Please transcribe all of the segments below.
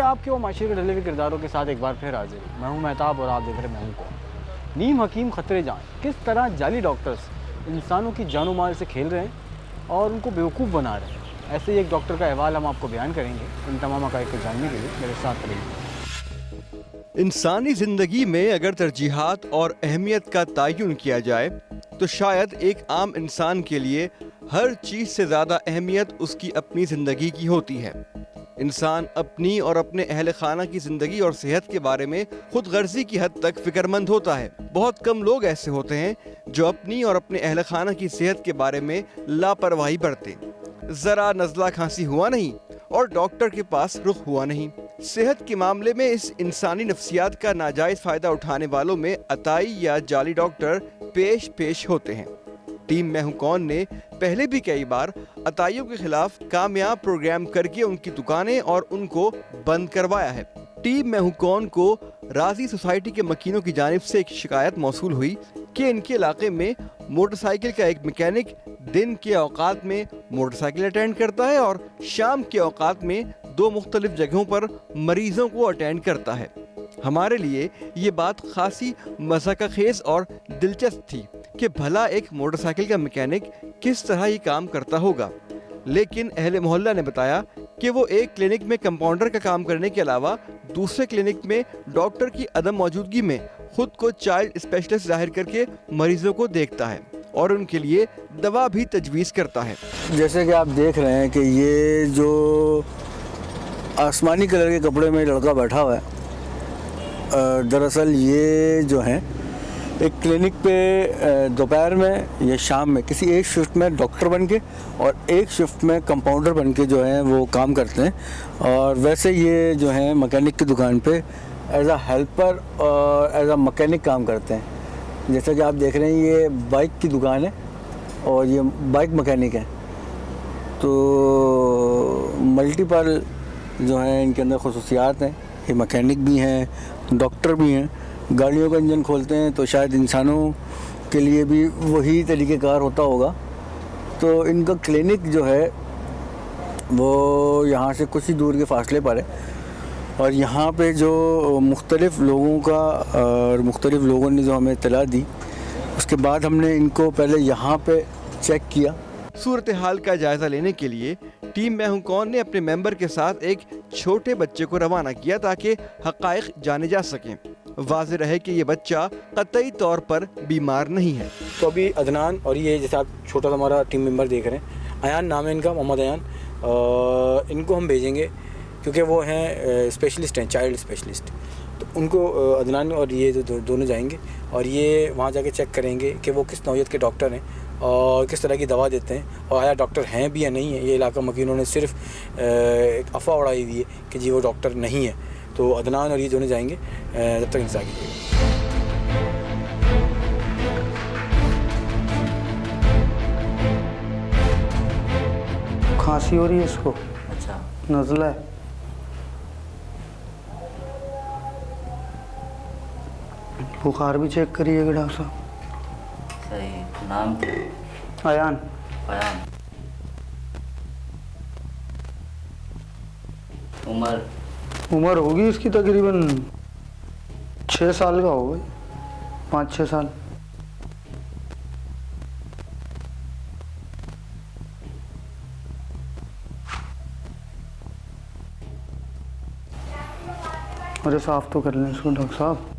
आपके वो माशरे के ढले हुए किरदारों के साथ एक बार फिर हाजिर हूँ। मैं हूँ मेहताब और आप देख रहे हैं मैं हूँ कौन। नीम हकीम खतरे जान, किस तरह जाली डॉक्टर्स इंसानों की जानो माल से खेल रहे हैं और उनको बेवकूफ़ बना रहे हैं। ऐसे ही एक डॉक्टर का अहवाल हम आपको बयान करेंगे। इन तमाम हक़ाइक़ को जानने के लिए मेरे साथ रहिए। इंसानी ज़िंदगी में अगर तरजीहात और अहमियत का तयन किया जाए तो शायद एक आम इंसान के लिए हर चीज़ से ज़्यादा अहमियत उसकी अपनी ज़िंदगी की होती है। इंसान अपनी और अपने अहल खाना की ज़िंदगी और सेहत के बारे में खुद गर्जी की हद तक फ़िक्रमंद होता है। बहुत कम लोग ऐसे होते हैं जो अपनी और अपने अहल खाना की सेहत के बारे में लापरवाही बरतें। ज़रा नज़ला खांसी हुआ नहीं और डॉक्टर के पास रुख हुआ नहीं। सेहत के मामले में इस इंसानी नफ्सियात का नाजायज़ फ़ायदा उठाने वालों में अताई या जाली डॉक्टर पेश होते हैं। टीम मैं हूं कौन ने पहले भी कई बार अताइयों के खिलाफ कामयाब प्रोग्राम करके उनकी दुकानें और उनको बंद करवाया है। टीम मैं हूं कौन को राजी सोसाइटी के मकीनों की जानिब से एक शिकायत मौसूल हुई कि इनके इलाके में मोटरसाइकिल का एक मैकेनिक दिन के औकात में मोटरसाइकिल अटेंड करता है और शाम के औकात में 2 मुख्तलिफ जगहों पर मरीजों को अटेंड करता है। हमारे लिए ये बात खासी मज़ाक़खेज़ और दिलचस्प थी कि भला एक मोटरसाइकिल का मैकेनिक किस तरह ये काम करता होगा, लेकिन अहले मोहल्ला ने बताया कि वो एक क्लिनिक में कंपाउंडर का काम करने के अलावा दूसरे क्लिनिक में डॉक्टर की अदम मौजूदगी में खुद को चाइल्ड स्पेशलिस्ट जाहिर करके मरीजों को देखता है और उनके लिए दवा भी तजवीज़ करता है। जैसे कि आप देख रहे हैं कि ये जो आसमानी कलर के कपड़े में लड़का बैठा हुआ है, दरअसल ये जो है एक क्लिनिक पे दोपहर में या शाम में किसी एक शिफ्ट में डॉक्टर बन के और एक शिफ्ट में कंपाउंडर बन के जो है वो काम करते हैं। और वैसे ये जो है मैकेनिक की दुकान पे एज अ हेल्पर और एज अ मैकेनिक काम करते हैं। जैसा कि आप देख रहे हैं ये बाइक की दुकान है और ये बाइक मैकेनिक है, तो मल्टीपल जो है इनके अंदर खुसूसियात हैं। ये मैकेनिक भी हैं, डॉक्टर भी हैं। गाड़ियों का इंजन खोलते हैं तो शायद इंसानों के लिए भी वही तरीक़ेकार होता होगा। तो इनका क्लिनिक जो है वो यहाँ से कुछ ही दूर के फासले पर है और यहाँ पे जो मुख्तलिफ़ लोगों का और मुख्तलिफ़ लोगों ने जो हमें इत्तला दी, उसके बाद हमने इनको पहले यहाँ पे चेक किया। सूरत हाल का जायज़ा लेने के लिए टीम मैं हूं कौन ने अपने मेंबर के साथ एक छोटे बच्चे को रवाना किया ताकि हक़ाइक़ जाने जा सकें। वाज़ेह रहे कि ये बच्चा क़तई तौर पर बीमार नहीं है। तो अभी अदनान और ये जैसे आप छोटा सा हमारा टीम मेंबर देख रहे हैं, अयान नाम है इनका, मोहम्मद अयान, इनको हम भेजेंगे क्योंकि वो हैं स्पेशलिस्ट हैं, चाइल्ड स्पेशलिस्ट। तो उनको अदनान और ये जो दोनों जाएंगे और ये वहाँ जाके चेक करेंगे कि वो किस नौइयत के डॉक्टर हैं और किस तरह की दवा देते हैं और आया डॉक्टर हैं भी या नहीं है। ये इलाका मकीनों ने सिर्फ एक अफवाह उड़ाई हुई है कि जी वो डॉक्टर नहीं है। तो अदनान और ये दोनों जाएंगे, जब तक इंतज़ार कीजिए। खांसी हो रही है इसको। अच्छा, नज़ला है। बुखार भी चेक करिएगा डॉक्टर साहब। सही। नाम क्या? अयान। अयान। उम्र होगी इसकी तकरीबन 6 साल का होगा, 5-6 साल। अरे साफ तो कर लें इसको डॉक्टर साहब।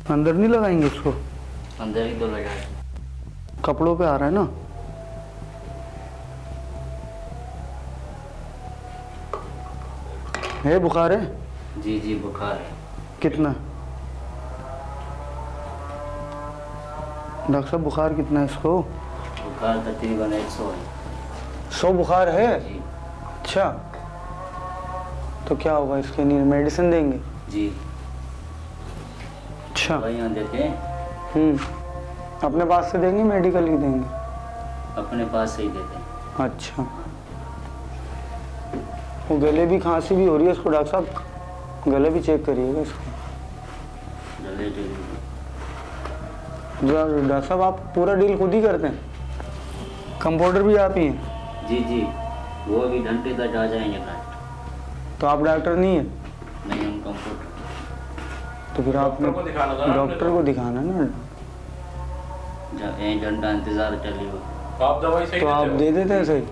अंदर नहीं लगाएंगे इसको? अंदर ही तो लगा है। कपड़ों पे आ रहा है ना? है बुखार है? जी जी बुखार है। कितना डॉक्टर साहब, बुखार कितना है इसको? बुखार तकरीबन 100 है। 100 बुखार है? जी। अच्छा, तो क्या होगा इसके लिए? मेडिसिन देंगे? जी। अच्छा। दवाइयाँ देते हैं। अपने पास से देंगे, मेडिकल की देंगे? अपने पास से ही देते हैं। अच्छा। वो गले भी खांसी भी हो रही है इसको डॉक्टर साहब, गले भी चेक करिएगा इसको। गले डॉक्टर साहब आप पूरा डील खुद ही करते हैं? कंपाउंडर भी आप ही हैं? जी जी, वो अभी घंटे तक आ जाएंगे ना। तो आप डॉक्टर नहीं है? नहीं, हम कंप्यूटर। तो फिर आपने डॉक्टर को दिखाना ना। जब 1 घंटा इंतजार कर लियो। आप दवाई सही तो आप दे देते हैं सही?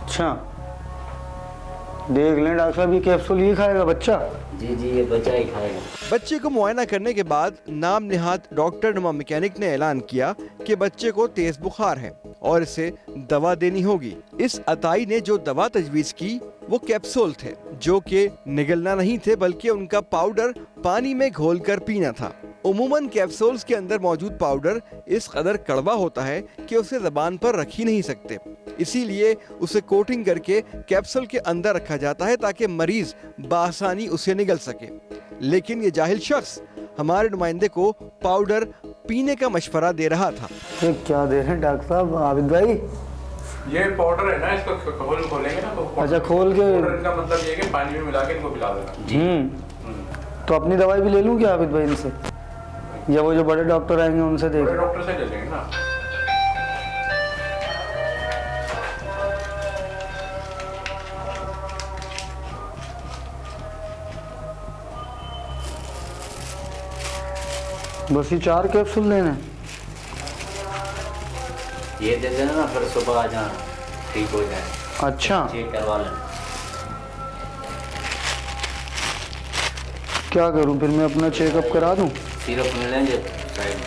अच्छा, देख लें डॉक्टर साहब, ये कैप्सूल ही खाएगा बच्चा? जी जी, ये बच्चा ही खाएगा। बच्चे को मुआयना करने के बाद नाम निहाद डॉक्टर नुमा मैकेनिक ने ऐलान किया कि बच्चे को तेज बुखार है और इसे दवा देनी होगी। इस अताई ने जो दवा तजवीज़ की वो कैप्सूल थे, जो कि निगलना नहीं थे बल्कि उनका पाउडर पानी में घोलकर पीना था। उमूमन कैप्सूल्स के अंदर मौजूद पाउडर इस कदर कड़वा होता है कि उसे ज़बान पर रख ही नहीं सकते, इसीलिए उसे कोटिंग करके कैप्सूल के अंदर रखा जाता है ताकि मरीज बआसानी उसे निगल सके। लेकिन ये जाहिल शख्स हमारे नुमाइंदे को पाउडर पीने का मशवरा दे रहा था। ये क्या दे रहे हैं डॉक्टर साहब? आबिद भाई, ये पाउडर है ना, इसको खोलेंगे ना तो अच्छा खोल के। पाउडर इनका मतलब ये है कि पानी में मिला के इनको पिला देना। तो अपनी दवाई भी ले लूँ क्या आबिद भाई इनसे, या वो जो बड़े डॉक्टर आएंगे उनसे बड़े देख? डॉक्टर से ले लेंगे ना। बस ये 4 कैप्सूल लेने? ये दे देना ना, फिर सुबह आ जाना, ठीक हो जाए। अच्छा, चेक करवा लेना। क्या करूं फिर, मैं अपना चेकअप करा दूं? सिरप मिलेंगे साइड में।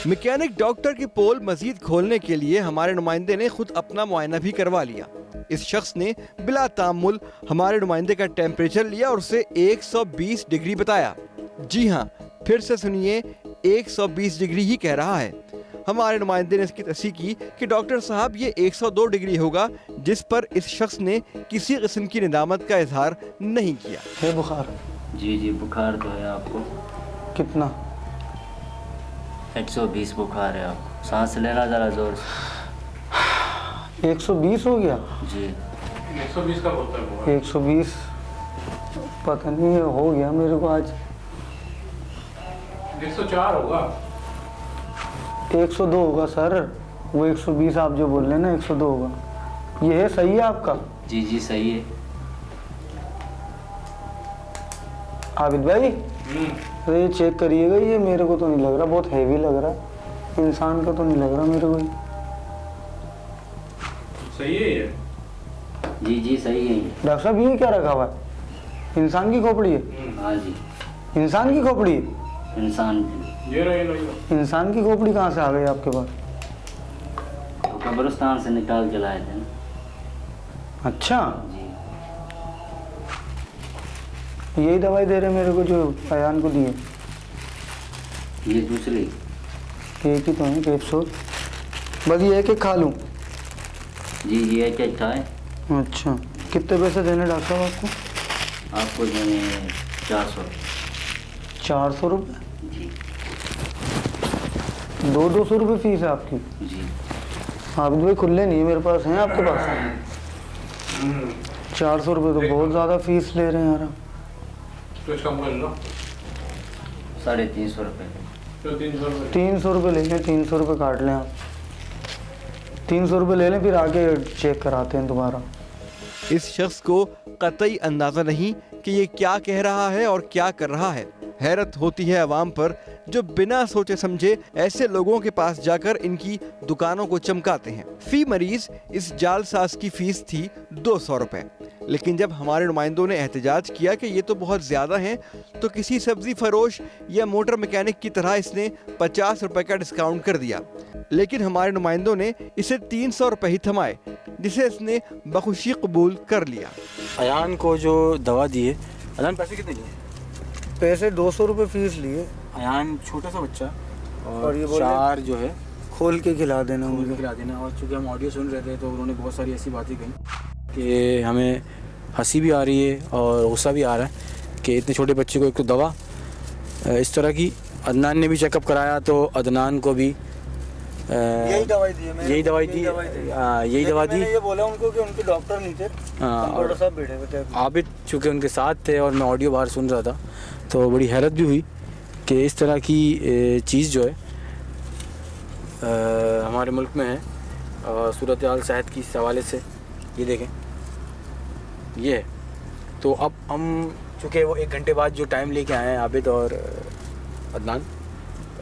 मैकेनिक डॉक्टर की पोल मजीद खोलने के लिए हमारे नुमाइंदे ने खुद अपना मुआयना भी करवा लिया। इस शख्स ने बिला तामुल हमारे नुमाइंदे का टेम्परेचर लिया और उसे 120 डिग्री बताया। जी हाँ, फिर से सुनिए, 120 डिग्री ही कह रहा है। हमारे नुमाइंदे ने इसकी तस्दीक की कि डॉक्टर साहब ये 102 डिग्री होगा, जिस पर इस शख्स ने किसी किस्म की निदामत का इजहार नहीं किया। है बुखार? जी जी, बुखार तो है आपको। कितना? 120 बुखार है आपको। सांस लेना ज़रा जोर से। 120 हो गया? जी। 120 का बोलता है वो। 120 पता नहीं हो गया मेरे को आज। 104 होगा। 102 होगा सर, वो 120 आप जो बोल रहे हैं ना 102 होगा। ये है सही है आपका? जी जी सही है। आबिद भाई, अरे ये चेक करिएगा, ये मेरे को तो नहीं लग रहा, बहुत हैवी लग रहा है, इंसान का तो नहीं लग रहा मेरे को। सही है ये? जी जी सही है ये। डॉक्टर साहब ये क्या रखा हुआ है? इंसान की खोपड़ी है? हाँ जी, इंसान की खोपड़ी है? इंसान ये रही। इंसान की खोपड़ी कहाँ से आ गई आपके पास? तो कब्रिस्तान से निकाल के लाए थे ना। अच्छा, जी। यही दवाई दे रहे मेरे को जो अयान को दिए? ये दूसरी। एक ही तो है कैप्सूल, बस ये एक खा लूँ? जी जी, एक एक खाए। अच्छा, कितने पैसे देने डॉक्टर साहब आपको? आपको देने 400। 400 रुपये? जी 200 रुपये फीस है आपकी? जी। आबिद भाई खुले नहीं है मेरे पास, हैं आपके पास? 400 रुपये तो बहुत ज़्यादा फीस ले रहे हैं यार। तो इसका कम कर लो। 350 रुपये। तो 300 रुपये। 300 रुपये ले लें, 300 रुपये काट लें आप। 300 रुपये ले लें, फिर आके चेक कराते हैं दोबारा। इस शख्स को कतई अंदाजा नहीं कि ये क्या कह रहा है और क्या कर रहा है। हैरत होती है अवाम पर जो बिना सोचे समझे ऐसे लोगों के पास जाकर इनकी दुकानों को चमकाते हैं। फी मरीज इस जालसाज की फीस थी 200 रुपये, लेकिन जब हमारे नुमाइंदों ने एहतजाज किया कि ये तो बहुत ज़्यादा हैं, तो किसी सब्जी फरोश या मोटर मैकेनिक की तरह इसने 50 रुपये का डिस्काउंट कर दिया। लेकिन हमारे नुमाइंदों ने इसे 300 रुपये ही थमाए, जिसे इसने बखुशी कबूल कर लिया। अयान को जो दवा दी है, अयान पैसे कितने लिए? पैसे 200 रुपये फीस लिए। अयान छोटा सा बच्चा और ये बोले 4 जो है खोल के खिला देना मुझे मुझे। खिला देना। और चूँकि हम ऑडियो सुन रहे थे तो उन्होंने बहुत सारी ऐसी बातें कही कि हमें हंसी भी आ रही है और गुस्सा भी आ रहा है कि इतने छोटे बच्चे को एक तो दवा इस तरह की। अदनान ने भी चेकअप कराया तो अदनान को भी यही दवाई दी है मैंने, यही दवाई दी। यही दवा दी। मैंने ये बोला उनको कि उनके डॉक्टर नहीं थे, और डॉक्टर साहब बैठे हुए थे। आबिद चूँकि उनके साथ थे और मैं ऑडियो बाहर सुन रहा था तो बड़ी हैरत भी हुई कि इस तरह की चीज़ जो है हमारे मुल्क में है सूरत हाल सेहत की इस हवाले से। ये देखें, ये है। तो अब हम चूँकि वो 1 घंटे बाद जो टाइम लेके आए हैं आबिद और अदनान,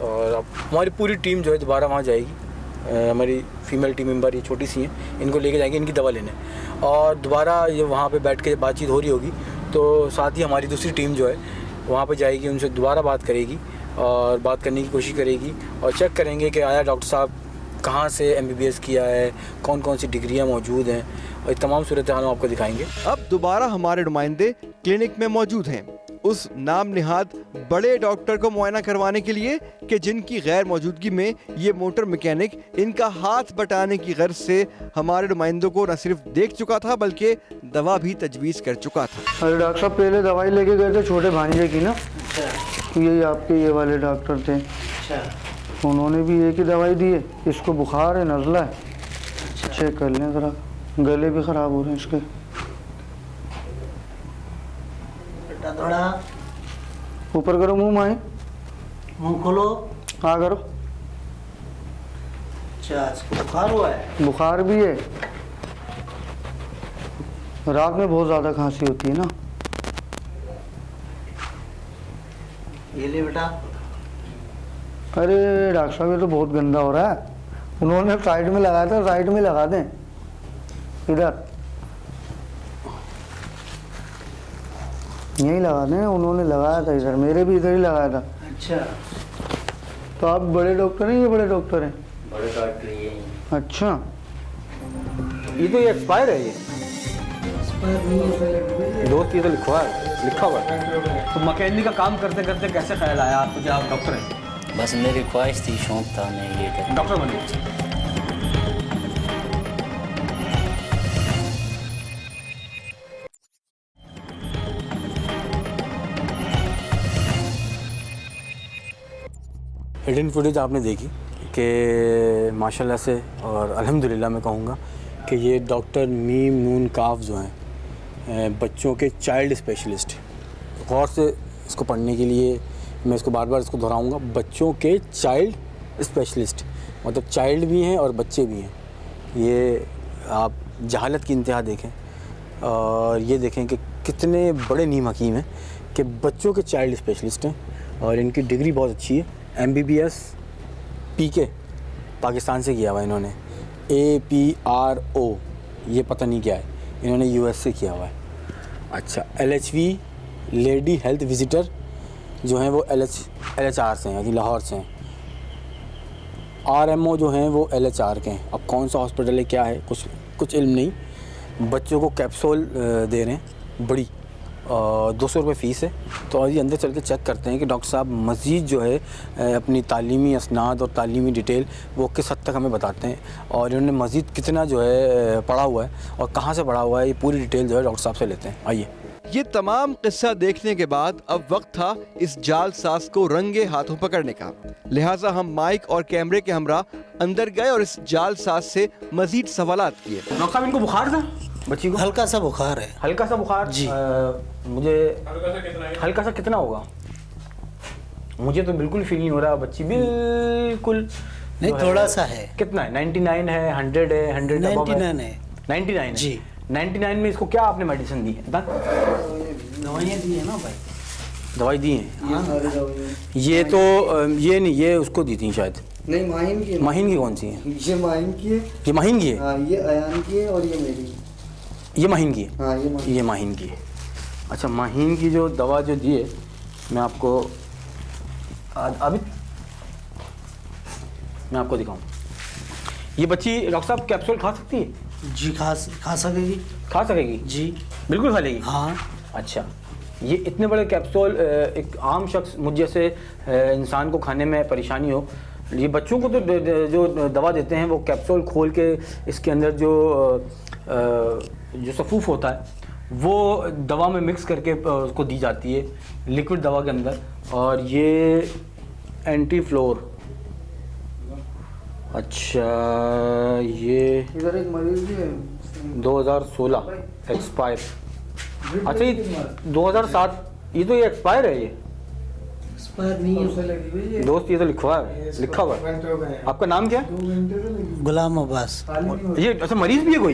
और अब हमारी पूरी टीम जो है दोबारा वहाँ जाएगी। हमारी फीमेल टीम मेंबर ये छोटी सी हैं, इनको लेके जाएंगे इनकी दवा लेने, और दोबारा ये वहाँ पे बैठ के बातचीत हो रही होगी। तो साथ ही हमारी दूसरी टीम जो है वहाँ पे जाएगी, उनसे दोबारा बात करेगी और बात करने की कोशिश करेगी और चेक करेंगे कि आया डॉक्टर साहब कहाँ से MBBS किया है, कौन कौन सी डिग्रियाँ मौजूद हैं, और ये तमाम सूरत हाल आपको दिखाएंगे। अब दोबारा हमारे नुमाइंदे क्लिनिक में मौजूद हैं उस नाम निहाद बड़े डॉक्टर को मुआयना करवाने के लिए कि जिनकी गैर मौजूदगी में ये मोटर मैकेनिक इनका हाथ बटाने की गर्ज से हमारे नुमाइंदों को न सिर्फ देख चुका था बल्कि दवा भी तजवीज़ कर चुका था। अरे डॉक्टर साहब पहले दवाई लेके गए थे छोटे भांजे की ना, यही आपके ये वाले डॉक्टर थे। उन्होंने भी एक ही दवाई दी है, इसको बुखार है, नज़ला है। चेक कर लें ज़रा, गले भी ख़राब हो रहे हैं इसके। थोड़ा ऊपर करो मुंह माए, मुंह खोलो। हाँ करो। अच्छा, इसको बुखार हुआ है? बुखार भी है, रात में बहुत ज़्यादा खांसी होती है ना। ये ले बेटा। अरे डॉक्टर साहब ये तो बहुत गंदा हो रहा है। उन्होंने साइड में लगाया था, साइड में लगा दें इधर, यहीं लगा दें। उन्होंने लगाया था इधर, मेरे भी इधर ही लगाया था। अच्छा, तो आप बड़े डॉक्टर हैं, ये बड़े डॉक्टर हैं? बड़े डॉक्टर ये हैं। अच्छा, ये तो ये एक्सपायर है, ये एक्सपायर नहीं है, पहले दोस्त ये तो लिखा हुआ है। तो मैकेनिक का काम करते करते कैसे ख्याल आया आपको कि आप डॉक्टर हैं? बस मेरी ख्वाहिश थी, शौक था, मैं ये कर। डॉक्टर बनिए। हिडन फुटेज आपने देखी कि माशाल्लाह से, और अल्हम्दुलिल्लाह मैं कहूँगा कि ये डॉक्टर मीम नून काफ जो हैं बच्चों के चाइल्ड स्पेशलिस्ट। गौर से इसको पढ़ने के लिए मैं इसको बार बार इसको दोहराऊँगा, बच्चों के चाइल्ड स्पेशलिस्ट, मतलब चाइल्ड भी हैं और बच्चे भी हैं। ये आप जहालत की इंतहा देखें और ये देखें कि कितने बड़े नीम हकीम हैं कि बच्चों के चाइल्ड स्पेशलिस्ट हैं, और इनकी डिग्री बहुत अच्छी है। MBBS PK पाकिस्तान से किया हुआ है इन्होंने, APRO ये पता नहीं क्या है, इन्होंने US से किया हुआ है। अच्छा, LHV लेडी हेल्थ विजिटर जो हैं वो LHR से हैं, यानी लाहौर से हैं। RMO जो हैं वो LHR के हैं। अब कौन सा हॉस्पिटल है क्या है कुछ इल्म नहीं। बच्चों को कैप्सूल दे रहे हैं, बड़ी 200 रुपये फ़ीस है। तो अभी अंदर चल के चेक करते हैं कि डॉक्टर साहब मज़ीद जो है अपनी तालीमी असनाद और तालीमी डिटेल वो किस हद तक हमें बताते हैं, और इन्होंने मज़ीद कितना जो है पढ़ा हुआ है और कहाँ से पढ़ा हुआ है, ये पूरी डिटेल जो है डॉक्टर साहब से लेते हैं। आइए। ये तमाम किस्सा देखने के बाद अब वक्त था इस जालसाज को रंगे हाथों पकड़ने का। लिहाजा हम माइक और कैमरे के हमरा अंदर गए और इस जालसाज से मजीद सवालात किए। डॉक्टर साहब इनको बुखार था बच्ची को? हल्का सा बुखार है। हल्का सा बुखार जी। मुझे हल्का सा कितना होगा? मुझे तो बिल्कुल फील नहीं हो रहा, बच्ची बिल्कुल नहीं, थोड़ा सा है। कितना है? 99 है, 100 है, 100 99 है। 99 है जी। 99 में इसको क्या आपने मेडिसिन दी है? दवाइयाँ दी है ना भाई, दवाई दी हैं हाँ। ये तो ये नहीं, ये उसको दी थी शायद। नहीं, माहिन की है। माहिन की कौन सी है? ये माहिन की है। ये माहिन की है? हाँ, ये अयान की है और ये मेरी है। ये माहिन की है? हाँ, ये माहिन की है। अच्छा, माहिन की जो दवा जो दी है मैं आपको अभी मैं आपको दिखाऊं। ये बच्ची डॉक्टर साहब कैप्सूल खा सकती है? जी, खा सकेगी। खा सकेगी? जी बिल्कुल खा लेगी। हाँ। अच्छा, ये इतने बड़े कैप्सूल एक आम शख्स मुझ जैसे इंसान को खाने में परेशानी हो, ये बच्चों को तो जो दवा देते हैं वो कैप्सूल खोल के इसके अंदर जो सफूफ होता है वो दवा में मिक्स करके उसको दी जाती है लिक्विड दवा के अंदर। और ये एंटी फ्लोर, अच्छा ये इधर एक मरीज भी है 2016 एक्सपायर। अच्छा, ये 2007, ये तो ये एक्सपायर है, ये एक्सपायर नहीं है। दोस्त ये तो लिखा हुआ है। आपका नाम क्या है? गुलाम अब्बास। ये अच्छा मरीज भी है कोई?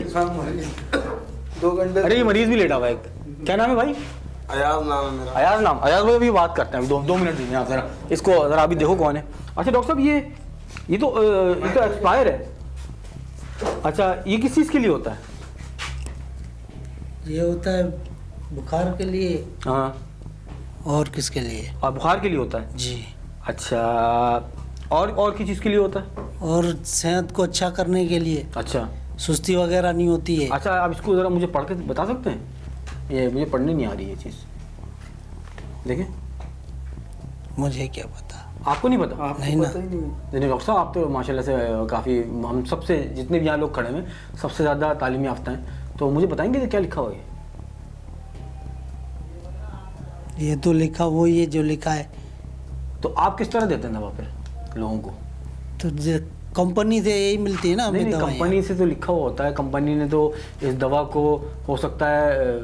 2 घंटे। अरे ये मरीज भी लेटा हुआ है। क्या नाम है भाई? अयाज नाम है मेरा। अयाज नाम। अयाज भाई अभी बात करते हैं, 2 मिनट दीजिए आप जरा इसको, जरा अभी देखो कौन है। अच्छा डॉक्टर साहब ये तो एक्सपायर है। अच्छा ये किस चीज़ के लिए होता है? ये होता है बुखार के लिए हाँ, और किसके लिए? और बुखार के लिए होता है। जी। अच्छा और किस चीज़ के लिए होता है? और सेहत को अच्छा करने के लिए, अच्छा सुस्ती वगैरह नहीं होती है। अच्छा, आप इसको ज़रा मुझे पढ़ के बता सकते हैं? ये मुझे पढ़ने नहीं आ रही ये चीज़। देखिए मुझे क्या पता। आपको नहीं पता? नहीं ना। नहीं डॉक्टर साहब, आप तो माशाल्लाह से काफ़ी, हम सबसे जितने भी यहाँ लोग खड़े हैं सबसे ज़्यादा तालीम याफ्ता हैं, तो मुझे बताएंगे कि क्या लिखा हुआ है? ये तो लिखा वो ये जो लिखा है। तो आप किस तरह देते हैं दवा फिर लोगों को? तो कंपनी से यही मिलती है ना नहीं हमें नहीं, दवाइयाँ। कंपनी से तो लिखा हुआ होता है। कंपनी ने तो इस दवा को हो सकता है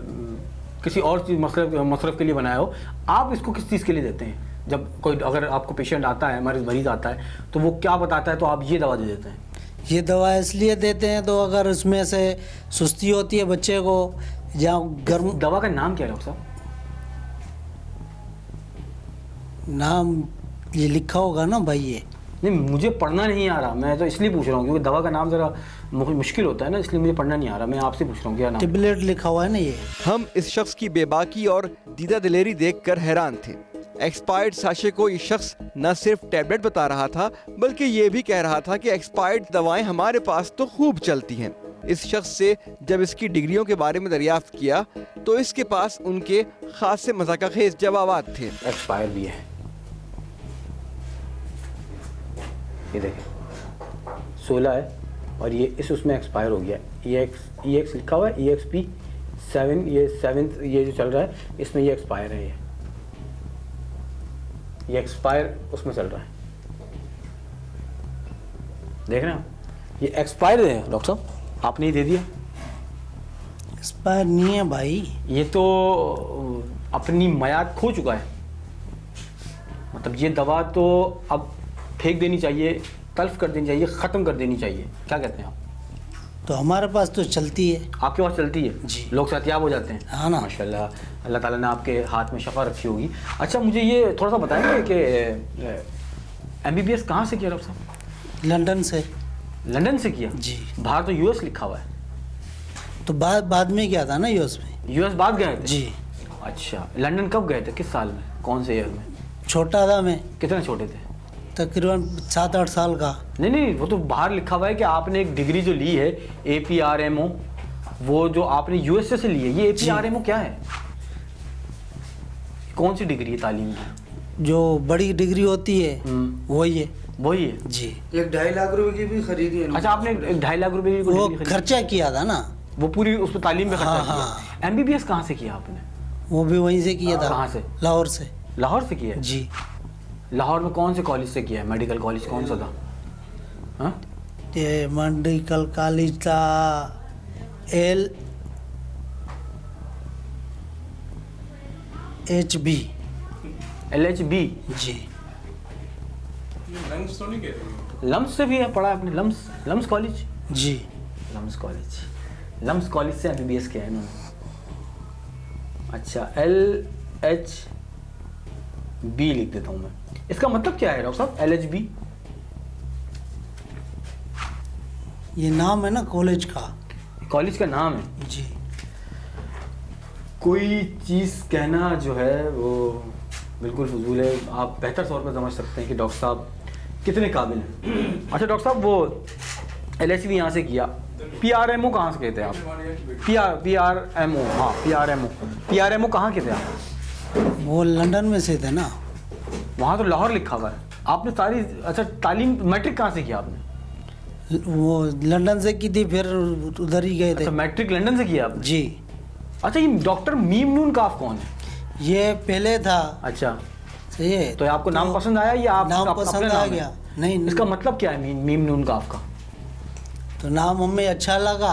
किसी और चीज़ मसरफ के लिए बनाया हो। आप इसको किस चीज़ के लिए देते हैं? जब कोई अगर आपको पेशेंट आता है, मरीज़ आता है, तो वो क्या बताता है तो आप ये दवा दे देते हैं? ये दवा इसलिए देते हैं तो अगर उसमें से सुस्ती होती है बच्चे को या गर्म। दवा का नाम क्या है डॉक्टर साहब? नाम ये लिखा होगा ना भाई। ये नहीं, मुझे पढ़ना नहीं आ रहा, मैं तो इसलिए पूछ रहा हूँ क्योंकि दवा का नाम ज़रा मुश्किल होता है ना, इसलिए मुझे पढ़ना नहीं आ रहा। मैं आपसे पूछ रहा हूँ क्या नाम? टेबलेट लिखा हुआ है ना ये। हम इस शख्स की बेबाकी और दीदा दिलेरी देखकर हैरान थे। एक्सपायर्ड साशे को ये शख्स न सिर्फ टैबलेट बता रहा था, बल्कि ये भी कह रहा था कि एक्सपायर्ड दवाएं हमारे पास तो खूब चलती हैं। इस शख्स से जब इसकी डिग्रियों के बारे में दरियाफ्त किया तो इसके पास उनके खासे मज़ाक़खेज़ जवाबात थे। एक्सपायर भी है, ये देखें 16 है और ये उसमें एक्सपायर हो गया। EX लिखा हुआ है, EXP 7, ये 7th ये जो चल रहा है इसमें ये एक्सपायर है। ये एक्सपायर उसमें चल रहा है, देख रहे हैं आप? ये एक्सपायर है डॉक्टर साहब, आपने ही दे दिया। एक्सपायर नहीं है भाई। ये तो अपनी मयाद खो चुका है, मतलब ये दवा तो अब फेंक देनी चाहिए, तल्फ कर देनी चाहिए, ख़त्म कर देनी चाहिए। क्या कहते हैं आप? तो हमारे पास तो चलती है। आपके पास चलती है? जी। लोग सेहतियाब हो जाते हैं। हाँ ना। माशाल्लाह, अल्लाह ताला ने आपके हाथ में शफा रखी होगी। अच्छा मुझे ये थोड़ा सा बताएंगे कि MBBS कहाँ से किया डॉक्टर साहब? लंदन से। लंदन से किया? जी। बाहर तो US लिखा हुआ है। तो बाद में क्या था ना यूएस में। US बाद गए थे? जी। अच्छा, लंदन कब गए थे, किस साल में, कौन से ईयर में? छोटा था मैं, कितने छोटे थे? तकरीबन 7-8 साल का। नहीं, वो तो बाहर लिखा हुआ है कि आपने एक डिग्री जो ली है APRMO, वो जो आपने USA से ली है, ये APRMO क्या है? कौन सी डिग्री है तालीम की? जो बड़ी डिग्री होती है वही है। वही है जी। 1-2.5 लाख रुपए की भी खरीदी है। अच्छा, आपने 2.5 लाख रुपए की वो डिग्री खरीदी? खर्चा किया था ना, वो पूरी उस पर तालीम में खर्चा हाँ, किया। MBBS कहाँ से किया आपने? वो भी वहीं से किया था। कहाँ से? लाहौर से। लाहौर से किया है? जी। लाहौर में कौन से कॉलेज से किया है? मेडिकल कॉलेज कौन सा था? हाँ? ये मेडिकल कॉलेज था LHB। LHB? जी। लंग्स तो नहीं कहते? लम्स से भी है पढ़ा आपने? लम्स कॉलेज? जी। लम्स कॉलेज से MBBS किया है इन्होंने। अच्छा, LHB लिख देता हूँ मैं। इसका मतलब क्या है डॉक्टर साहब LHB? ये नाम है ना कॉलेज का। कॉलेज का नाम है? जी। कोई चीज़ कहना जो है वो बिल्कुल फजूल है। आप बेहतर तौर पर समझ सकते हैं कि डॉक्टर साहब कितने काबिल हैं। अच्छा डॉक्टर साहब, वो LHB यहाँ से किया, PRMO कहाँ से कहते हैं आप? PRMO, हाँ PRMO कहाँ के थे आप? वो लंदन में से थे ना। वहाँ तो लाहौर लिखा हुआ है। आपने सारी, अच्छा तालीम मैट्रिक कहाँ से किया आपने? वो लंदन से की थी, फिर उधर ही गए थे। अच्छा, मैट्रिक लंदन से किया आपने? जी। अच्छा, ये डॉक्टर मीम नून काफ कौन है? ये पहले था। अच्छा, सही है। तो आपको नाम पसंद आया या आप नाम अपना पसंद नाम आ है? गया। नहीं, इसका मतलब क्या है मीम नून काफ का? तो नाम हमें अच्छा लगा,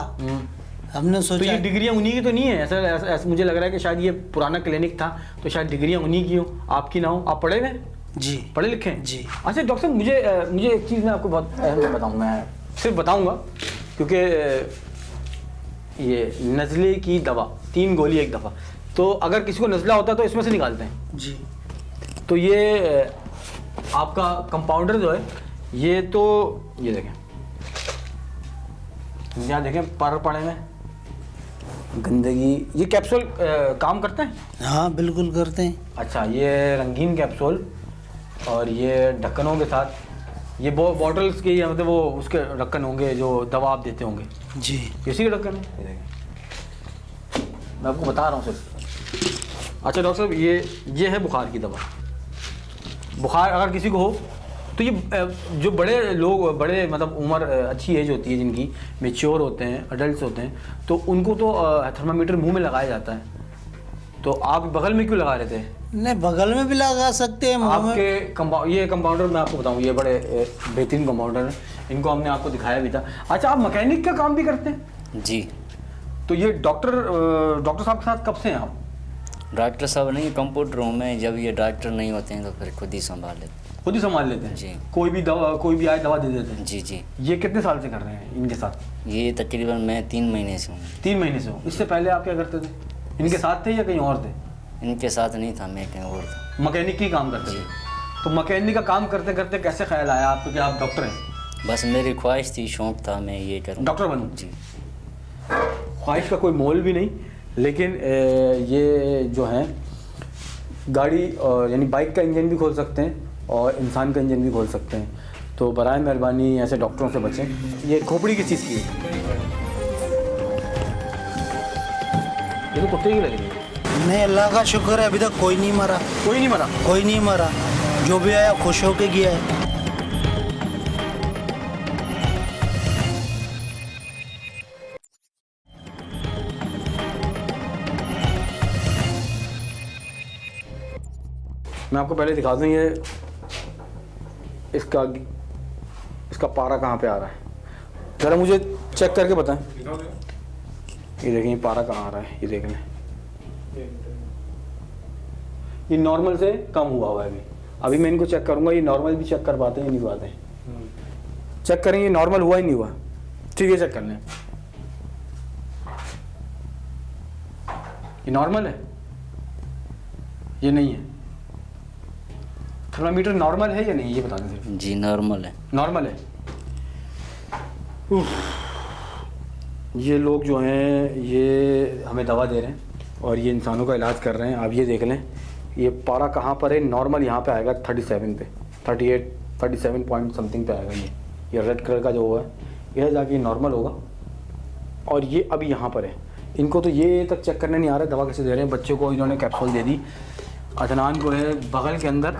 हमने तो सोचा। ये डिग्रियां उन्हीं की तो नहीं है? ऐसा मुझे लग रहा है कि शायद ये पुराना क्लिनिक था तो शायद डिग्रियां उन्हीं की हो, आपकी ना हो। आप पढ़े हुए? जी पढ़े लिखे हैं? जी। अच्छा डॉक्टर साहब, मुझे एक चीज़ मैं आपको बहुत अहम बताऊँ, मैं सिर्फ बताऊँगा क्योंकि ये नज़ले की दवा 3 गोली एक दफ़ा, तो अगर किसी को नज़ला होता है तो इसमें से निकालते हैं। जी तो ये आपका कंपाउंडर जो है, ये तो ये देखें, यहाँ देखें पर पड़े में गंदगी, ये कैप्सूल काम करते हैं? हाँ बिल्कुल करते हैं। अच्छा, ये रंगीन कैप्सूल और ये ढक्कनों के साथ, ये बॉटल्स के, मतलब वो उसके ढक्कन होंगे जो दवा आप देते होंगे, जी इसी के ढक्कन है। ये देखें, मैं आपको बता रहा हूँ सिर्फ। अच्छा डॉक्टर साहब, ये है बुखार की दवा। बुखार अगर किसी को हो तो ये जो बड़े लोग, बड़े मतलब उम्र अच्छी एज होती है जिनकी, मेच्योर होते हैं, अडल्ट होते हैं, तो उनको तो थर्मामीटर मुंह में लगाया जाता है। तो आप बगल में क्यों लगा रहे थे? नहीं, बगल में भी लगा सकते हैं, मुंह में। आपके ये कंपाउंडर मैं आपको बताऊं, ये बड़े बेहतरीन कंपाउंडर हैं, इनको हमने आपको दिखाया भी था। अच्छा, आप मैकेनिक का काम भी करते हैं? जी। तो ये डॉक्टर साहब के साथ कब से हैं आप? डॉक्टर साहब नहीं, कंप्यूटर रूम में जब ये डॉक्टर नहीं होते हैं तो फिर खुद ही संभाल लेते खुद ही संभाल लेते हैं? जी। कोई भी आए दवा दे देते हैं? हैं। जी जी। ये कितने साल से कर रहे हैं इनके साथ? ये तकरीबन मैं 3 महीने से हूँ। 3 महीने से हो। इससे पहले आप क्या करते थे? इनके साथ थे या कहीं और थे? इनके साथ नहीं था, मैं कहीं और था। मैकेनिक की काम करते थे? तो मैकेनिक का काम करते करते कैसे ख्याल आया आपको कि आप डॉक्टर हैं? बस मेरी ख्वाहिश थी, शौक था, मैं ये करूँ, डॉक्टर बनूं? जी। ख्वाहिश का कोई मोल भी नहीं, लेकिन ये जो है गाड़ी और यानी बाइक का इंजन भी खोल सकते हैं और इंसान का इंजन भी खोल सकते हैं। तो बराए मेहरबानी ऐसे डॉक्टरों से बचें। ये खोपड़ी किस चीज़ की है? ये तो कुत्ते की लग रही है। नहीं, अल्लाह का शुक्र है, अभी तक कोई नहीं मरा। कोई नहीं मरा? कोई नहीं मरा, जो भी आया खुश होके गया है। मैं आपको पहले दिखा दूँ, ये इसका पारा कहाँ पे आ रहा है, ज़रा मुझे चेक करके बताएं। ये देखें, ये पारा कहाँ आ रहा है, ये देख लें। ये नॉर्मल से कम हुआ है अभी मैं इनको चेक करूँगा, ये नॉर्मल भी चेक कर पाते हैं नहीं पाते हैं? चेक करें, ये नॉर्मल हुआ ही नहीं हुआ? ठीक है, चेक कर लें। ये नॉर्मल है? ये नहीं है? थर्मामीटर नॉर्मल है या नहीं, ये बता दें सिर्फ। जी नॉर्मल है। नॉर्मल है। ये लोग जो हैं ये हमें दवा दे रहे हैं और ये इंसानों का इलाज कर रहे हैं। आप ये देख लें, ये पारा कहाँ पर है? नॉर्मल यहाँ पे आएगा 37 पे, 38 37 पॉइंट समथिंग पे आएगा। ये रेड कलर का जो हुआ है, यह जाके नॉर्मल होगा। और ये अभी यहाँ पर है। इनको तो ये तक चेक करने नहीं आ रहा है दवा कैसे दे रहे हैं। बच्चों को इन्होंने कैप्सूल दे दी, अदनान को है बगल के अंदर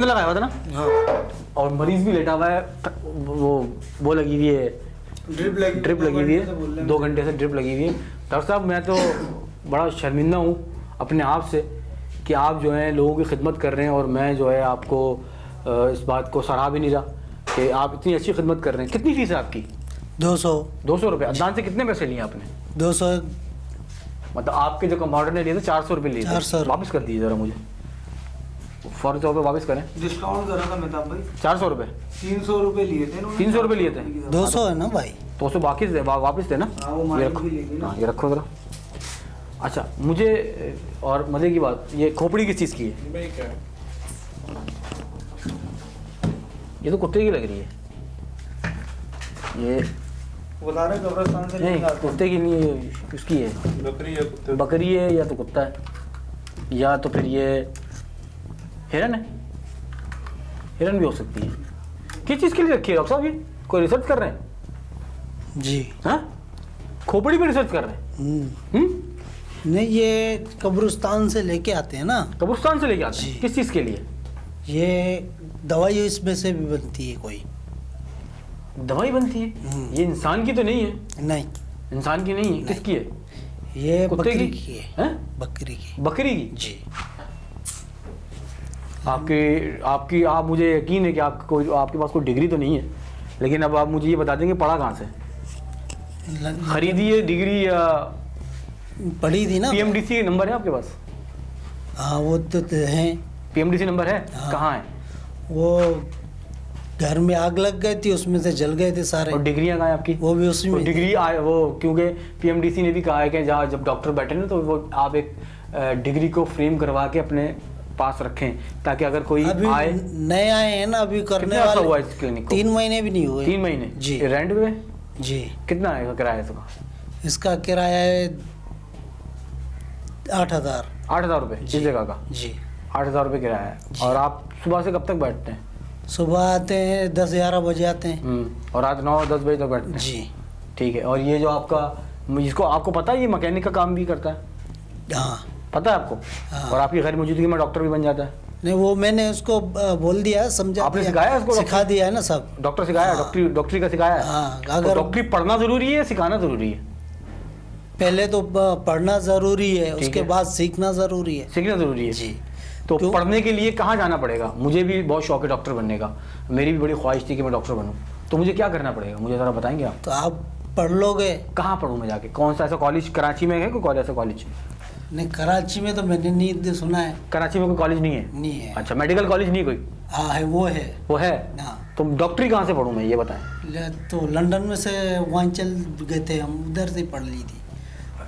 लगाया हुआ था ना? हाँ। और मरीज़ भी लेटा हुआ है, वो लगी हुई है, ड्रिप लगी हुई है, 2 घंटे से ड्रिप लगी हुई है। डॉक्टर साहब, मैं तो बड़ा शर्मिंदा हूँ अपने आप से कि आप जो है लोगों की खिदमत कर रहे हैं और मैं जो है आपको इस बात को सराह भी नहीं रहा कि आप इतनी अच्छी खिदमत कर रहे हैं। कितनी फ़ीस है आपकी? 200 रुपये। अदनान से कितने पैसे लिए आपने? 200। मतलब आपके जो कंपाउंडर ने लिए थे 400 रुपये लिए थे। 400 वापस कर दीजिए ज़रा मुझे, फ़ौरन तौर पे वापस करें। डिस्काउंट करा था मेहताब भाई, 400 रुपये। 300 रुपये लिए थे इन्होंने। 300 रुपये लिए थे? 200 है ना भाई? 200 वापस दे ना। हाँ, वो ये माइक रखो, भी लेगी ना। हाँ ये रखो ज़रा। अच्छा, मुझे और मज़े की बात, ये खोपड़ी किस चीज़ की है? ये तो कुत्ते की लग रही है। ये बता रहे कब्रिस्तान से नहीं, लेके आते हैं। कुत्ते की नहीं है, उसकी है। बकरी है या तो कुत्ता है, या तो फिर ये हिरन है। हिरन भी हो सकती है। किस चीज़ के लिए रखी है डॉक्टर साहब? ये कोई रिसर्च कर रहे हैं? जी। हाँ, खोपड़ी पे रिसर्च कर रहे हैं? नहीं, ये कब्रिस्तान से लेके आते हैं ना। कब्रिस्तान से लेके आते हैं? किस चीज़ के लिए? ये दवाई इसमें से भी बनती है, कोई दवाई बनती है? ये इंसान की तो नहीं है? नहीं, इंसान की नहीं है। किसकी है? ये कुत्ते बकरी की? की है। हैं? बकरी की। बकरी की? जी। आप मुझे यकीन है कि आपके पास कोई डिग्री तो नहीं है, लेकिन अब आप मुझे ये बता देंगे पढ़ा कहाँ से? खरीदी है डिग्री या पढ़ी थी ना? PMDC के नंबर है आपके पास? हाँ, वो तो हैं। पीएमडीसी नंबर है? कहाँ है? वो घर में आग लग गई थी, उसमें से जल गए थे सारे। और डिग्रियाँ कहाँ हैं आपकी? वो भी उसी में। डिग्री आए वो, क्योंकि पीएमडीसी ने भी कहा है कि जहाँ जब डॉक्टर बैठे ना तो वो आप एक डिग्री को फ्रेम करवा के अपने पास रखें, ताकि अगर कोई अभी आए। नए आए हैं ना, अभी करने कितने अर्सा वाले। हुआ इस क्लिनिक को? 3 महीने भी नहीं हुए। 3 महीने जी। ये रेंट पे? जी। कितना आएगा किराया इसका? इसका किराया है 8,000। 8,000 रुपये इस जगह का? जी। 8,000 रुपये किराया है। और आप सुबह से कब तक बैठते हैं? सुबह आते हैं 10-11 बजे आते हैं। और रात 9-10 बजे तक बैठते हैं? जी। ठीक है। और ये जो आपका, इसको आपको पता है ये मैकेनिक का काम भी करता है? हाँ पता है आपको? हाँ। और आपकी गैर मौजूदगी में डॉक्टर भी बन जाता है? नहीं, वो मैंने उसको बोल दिया, समझा आपने दिया, सिखाया उसको? सिखा दिया है ना सब। डॉक्टर सिखाया? डॉक्टरी का सिखाया है? हाँ, तो अगर डॉक्टरी पढ़ना जरूरी है, सिखाना जरूरी है? पहले तो पढ़ना जरूरी है, ठीक उसके है। बाद सीखना जरूरी है। सीखना जरूरी है। जी। तो क्यों? पढ़ने के लिए कहाँ जाना पड़ेगा? मुझे भी बहुत शौक है डॉक्टर बनने का, मेरी भी बड़ी ख्वाहिश थी कि मैं डॉक्टर बनूं, तो मुझे क्या करना पड़ेगा मुझे ज़रा बताएंगे आप? तो आप पढ़ लोगे। कहाँ पढ़ूँ मैं जाके? कौन सा ऐसा कॉलेज कराची में है? कोई कॉलेज ऐसा कॉलेज? नहीं, कराची में तो मैंने नहीं सुना है। कराची में कोई कॉलेज नहीं है? नहीं है। अच्छा, मेडिकल कॉलेज नहीं कोई? हाँ है, वो है। वो है? हाँ। तो डॉक्टरी कहाँ से पढ़ूँ मैं, ये बताएं। तो लंदन में से वहाँ चल गए थे हम, उधर से पढ़ ली थी।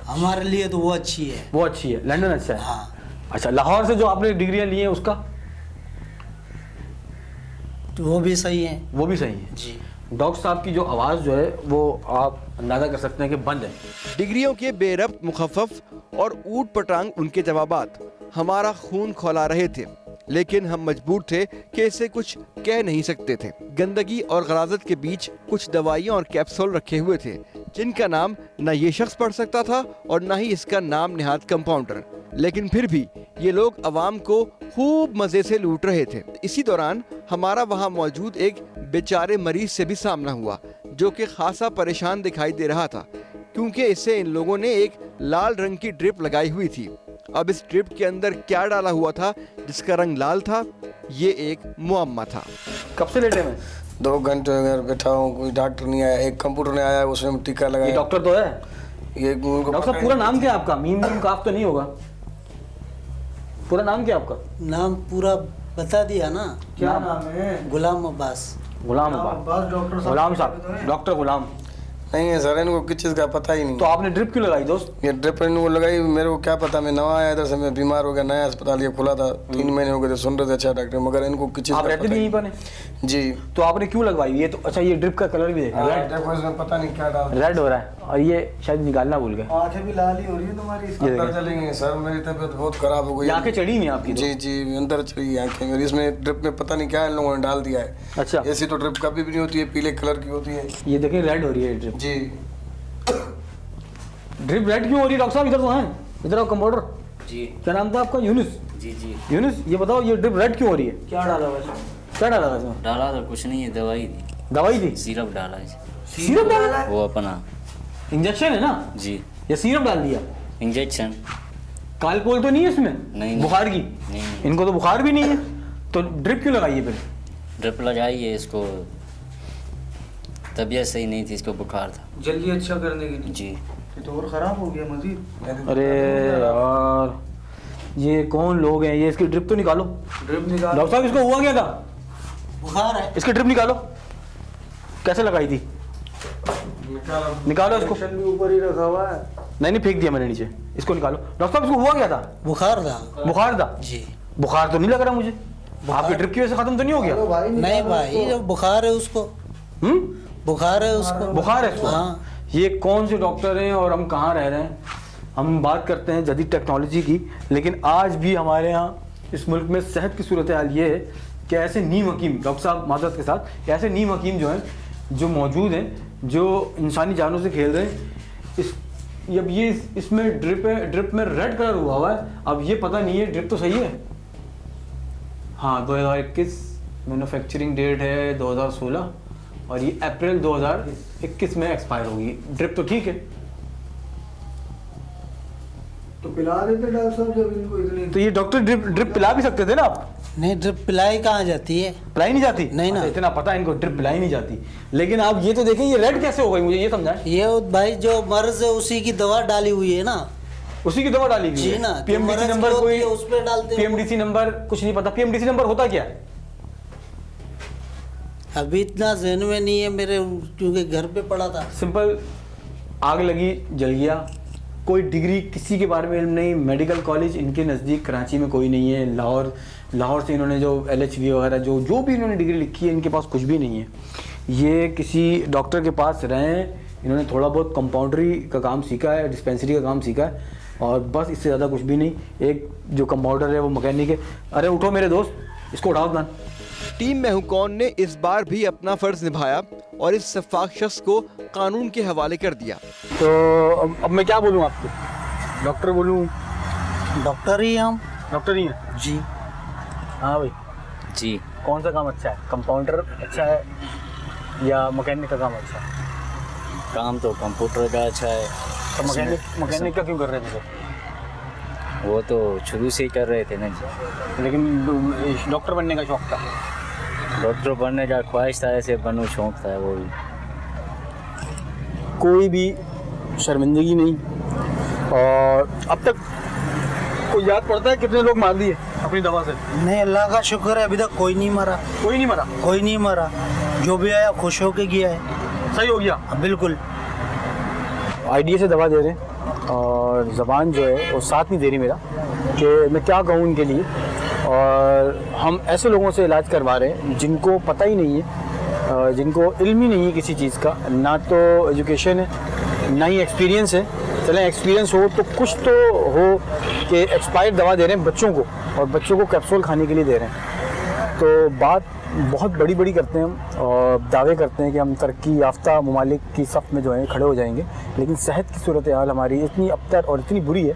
हमारे लिए तो वो अच्छी है। वो अच्छी है, लंदन अच्छा है? हाँ। अच्छा, लाहौर से जो आपने डिग्रियाँ ली हैं उसका? तो वो भी सही है। वो भी सही है। जी। डॉक्टर साहब की जो आवाज़ जो है वो आप अंदाज़ा कर सकते हैं कि बंद है। डिग्रियों के बेरब्त मुखफ़फ़ और ऊट पटांग उनके जवाबात हमारा खून खौला रहे थे, लेकिन हम मजबूर थे कि इसे कुछ कह नहीं सकते थे। गंदगी और गलाजत के बीच कुछ दवाइयाँ और कैप्सूल रखे हुए थे, जिनका नाम न ये शख्स पढ़ सकता था और न ही इसका नाम निहात कंपाउंडर। लेकिन फिर भी ये लोग अवाम को खूब मज़े से लूट रहे थे। इसी दौरान हमारा वहाँ मौजूद एक बेचारे मरीज से भी सामना हुआ, जो कि खासा परेशान दिखाई दे रहा था, क्योंकि इससे इन लोगों ने एक लाल रंग की ड्रिप लगाई हुई थी। अब इस ड्रिप के अंदर क्या डाला हुआ था जिसका रंग लाल था, ये एक मुअम्मा था। कब से लेटे में? 2 घंटे अगर बैठा हूँ, कोई डॉक्टर नहीं आया। एक कंप्यूटर ने आया, उसने टीका ये लगाया। डॉक्टर तो है? ये उनको डॉक्टर साहब पूरा नाम क्या है आपका? मीम काफ तो नहीं होगा? पूरा नाम क्या है आपका? नाम पूरा बता दिया ना। क्या नाम है? गुलाम अब्बास। गुलाम अब्बास डॉक्टर साहब। गुलाम साहब, डॉक्टर गुलाम। नहीं है सर, इनको किस चीज़ का पता ही नहीं। तो आपने ड्रिप क्यों लगाई दोस्त? ये ड्रिप इनको लगाई, मेरे को क्या पता, मैं नवा आया इधर से, मैं बीमार हो गया, नया अस्पताल ये खुला था, 3 महीने हो गए थे, सुन रहे थे अच्छा डॉक्टर, मगर इनको किस चीज़ आप का रहते पता भी ही यहीं पर हैं? नहीं। जी। तो आपने क्यों लगवाई? ये तो अच्छा, ये ड्रिप का कलर भी देखा, रेड देखो इसमें पता नहीं क्या डाल रेड हो रहा है, और ये शायद निकालना भूल गए। आंखें भी लाल ही हो रही है तुम्हारी इसकी। ये अंदर चली गई सर, मेरी तबीयत बहुत खराब हो गई। आंखें चढ़ी नहीं आपकी? जी जी, अंदर चली गई आंखें मेरी। इसमें ड्रिप में पता नहीं क्या इन लोगों ने डाल दिया है। अच्छा, ऐसी तो ड्रिप कभी भी नहीं होती है, पीले कलर की होती है। ये देखिए रेड हो रही है ड्रिप। जी। ड्रिप रेड क्यों हो रही है डॉक्टर साहब? इधर तो हैं, इधर आओ कंपाउंडर। जी क्या नाम था आपका? यूनुस। जी जी। यूनुस, ये बताओ ये ड्रिप रेड क्यों हो रही है? क्या डाला वैसे? क्या डाला था इसमें? डाला तो कुछ नहीं है, दवाई थी, दवाई थी? सिरप डाला है। सिरप डाला? वो अपना। इंजेक्शन है ना? जी। या सिरप डाल दिया? इंजेक्शन कालपोल तो नहीं है इसमें? नहीं। बुखार की? नहीं। इनको तो बुखार भी नहीं है, तो ड्रिप क्यों लगाई है फिर? ड्रिप लगाई है, इसको तबीयत सही नहीं थी, इसको बुखार था। जल्दी अच्छा करने के लिए। जी। ये तो और खराब हो गया मजीद। अरे यार, ये कौन लोग हैं? ये इसकी ड्रिप तो निकालो। ड्रिप निकाल। डॉक्टर साहब, इसको हुआ क्या था? बुखार है। इसकी ड्रिप निकालो। कैसे लगाई थी? निकालो इसको। इंजेक्शन भी ऊपर ही रखा हुआ है। नहीं फेंक दिया मैंने नीचे। इसको निकालो। डॉक्टर साहब, इसको हुआ क्या था? बुखार था। बुखार था? जी। बुखार तो नहीं लग रहा मुझे। आपकी ड्रिप की वजह से खत्म तो नहीं हो गया? नहीं भाई, जब बुखार है उसको, बुखार है उसको। बुखार है इसको? हाँ। ये कौन से डॉक्टर हैं और हम कहाँ रह रहे हैं? हम बात करते हैं जदीद टेक्नोलॉजी की, लेकिन आज भी हमारे यहाँ इस मुल्क में सेहत की सूरत हाल ये है कि ऐसे नीम हकीम, डॉक्टर साहब माजरत के साथ, ऐसे नीम हकीम जो हैं, जो मौजूद हैं, जो इंसानी जानों से खेल रहे हैं। अब ये इसमें ड्रिप में रेड कलर हुआ है। अब ये पता नहीं है, ड्रिप तो सही है। हाँ, 2021 मैन्युफैक्चरिंग डेट है 2016, और ये अप्रैल 2021 में एक्सपायर होगी। ड्रिप तो ठीक है, तो पिला देते डॉक्टर साहब जब इनको इतनी। तो ये डॉक्टर ड्रिप पिला भी सकते थे ना आप? नहीं, ड्रिप पिलाई कहाँ जाती है? पिलाई नहीं जाती? नहीं ना। अच्छा, इतना पता है इनको, ड्रिप पिलाई नहीं जाती। लेकिन आप ये तो देखें, ये रेड कैसे हो गई, मुझे ये समझाएं। ये भाई जो मर्ज है उसी की दवा डाली हुई है ना। उसी की दवा डाली हुई जी है। ना, पीएमडीसी मरज नंबर की होती कोई है, उस पे डालते हैं। पीएमडीसी नंबर कुछ नहीं पता। पीएमडीसी नंबर होता क्या है? अभी इतना जहन में नहीं है मेरे, क्योंकि घर पे पड़ा था। सिंपल, आग लगी, जल गया, कोई डिग्री किसी के बारे में इल्म नहीं। मेडिकल कॉलेज इनके नज़दीक कराची में कोई नहीं है। लाहौर से इन्होंने जो LHV वगैरह जो भी इन्होंने डिग्री लिखी है, इनके पास कुछ भी नहीं है। ये किसी डॉक्टर के पास रहे हैं, इन्होंने थोड़ा बहुत कंपाउंडरी का काम सीखा है, डिस्पेंसरी का काम सीखा है, और बस इससे ज़्यादा कुछ भी नहीं। एक जो कंपाउंडर है वो मैकेनिक है। अरे उठो मेरे दोस्त, इसको उठाओ ना। टीम मैं हूं कौन ने इस बार भी अपना फर्ज निभाया और इस शफाक शख्स को कानून के हवाले कर दिया। तो अब मैं क्या बोलूँ आपको? डॉक्टर बोलूँ? डॉक्टर ही हम। डॉक्टर ही है जी। हाँ भाई, जी। कौन सा काम अच्छा है? कंपाउंडर अच्छा है या मैकेनिक का काम अच्छा है? काम तो कंप्यूटर का अच्छा है। तो मैकेनिक का क्यों कर रहे थे सर? वो तो शुरू से ही कर रहे थे ना जी। लेकिन डॉक्टर बनने का शौक था। डॉक्टर बनने का ख्वाहिश था, ऐसे बनूँ शौक था वो भी। कोई भी शर्मिंदगी नहीं। और अब तक कोई याद पड़ता है कितने लोग मार दिए अपनी दवा से? नहीं, अल्लाह का शुक्र है, अभी तक कोई नहीं मरा। कोई नहीं मरा? कोई नहीं मरा, जो भी आया खुश होके गया है। सही हो गया। बिल्कुल। आईडिया से दवा दे रहे हैं और ज़बान जो है वो साथ नहीं दे रही मेरा कि मैं क्या कहूँ उनके लिए। और हम ऐसे लोगों से इलाज करवा रहे हैं जिनको पता ही नहीं है, जिनको इल्म ही नहीं है किसी चीज़ का, ना तो एजुकेशन है ना ही एक्सपीरियंस है। चलें एक्सपीरियंस हो तो कुछ तो हो कि एक्सपायर्ड दवा दे रहे हैं बच्चों को, और बच्चों को कैप्सूल खाने के लिए दे रहे हैं। तो बात बहुत बड़ी बड़ी करते हैं हम और दावे करते हैं कि हम तरक्की याफ्ता ममालिक की सफ़ में जो है खड़े हो जाएंगे, लेकिन सेहत की सूरत हाल हमारी इतनी अबतर और इतनी बुरी है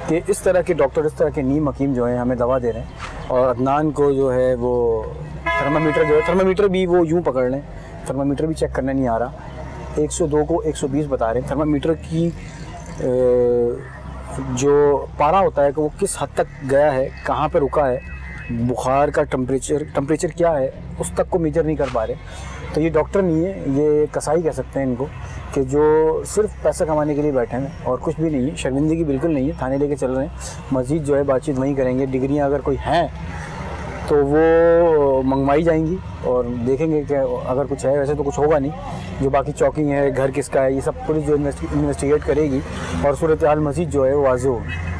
कि इस तरह के डॉक्टर, इस तरह के नीम हकीम जो हैं हमें दवा दे रहे हैं। और अदनान को जो है वो थर्मामीटर जो है, थर्मामीटर भी वो यूँ पकड़ लें, थर्मामीटर भी चेक करना नहीं आ रहा। 102 को 120 बता रहे हैं। थर्मामीटर की जो पारा होता है कि वो किस हद तक गया है, कहाँ पर रुका है, बुखार का टेम्परेचर क्या है, उस तक को मेजर नहीं कर पा रहे। तो ये डॉक्टर नहीं है, ये कसाई कह सकते हैं इनको, कि जो सिर्फ पैसा कमाने के लिए बैठे हैं और कुछ भी नहीं है। शर्मिंदगी बिल्कुल नहीं है, थाने लेके चल रहे हैं। मज़ीद जो है बातचीत वहीं करेंगे। डिग्रियां अगर कोई हैं तो वो मंगवाई जाएंगी और देखेंगे कि अगर कुछ है, वैसे तो कुछ होगा नहीं। जो बाकी चौकिंग है, घर किसका है, ये सब पुलिस जो इन्वेस्टिगेट करेगी और सूरत हाल मज़ीद जो है वो वाज़ेह होगी।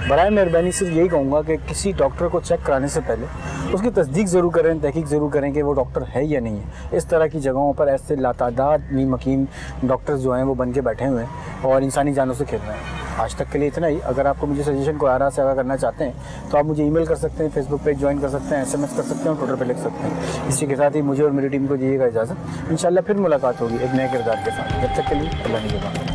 बराए मेहरबानी सिर्फ यही कहूँगा कि किसी डॉक्टर को चेक कराने से पहले उसकी तस्दीक ज़रूर करें, तहकीक ज़रूर करें कि वो डॉक्टर है या नहीं है। इस तरह की जगहों पर ऐसे लातादाद नीम हकीम डॉक्टर्स जो हैं वो बन के बैठे हुए हैं और इंसानी जानों से खेल रहे हैं। आज तक के लिए इतना ही। अगर आपको मुझे सजेशन को आरा से आगा करना चाहते हैं तो आप मुझे ईमेल कर सकते हैं, फेसबुक पेज ज्वाइन कर सकते हैं, SMS कर सकते हैं और ट्विटर पर लिख सकते हैं। इसी के साथ ही मुझे और मेरी टीम को दीजिएगा इजाज़त। इंशाल्लाह फिर मुलाकात होगी एक नए किरदार के साथ। जब तक के लिए अल्लाह निगहबान।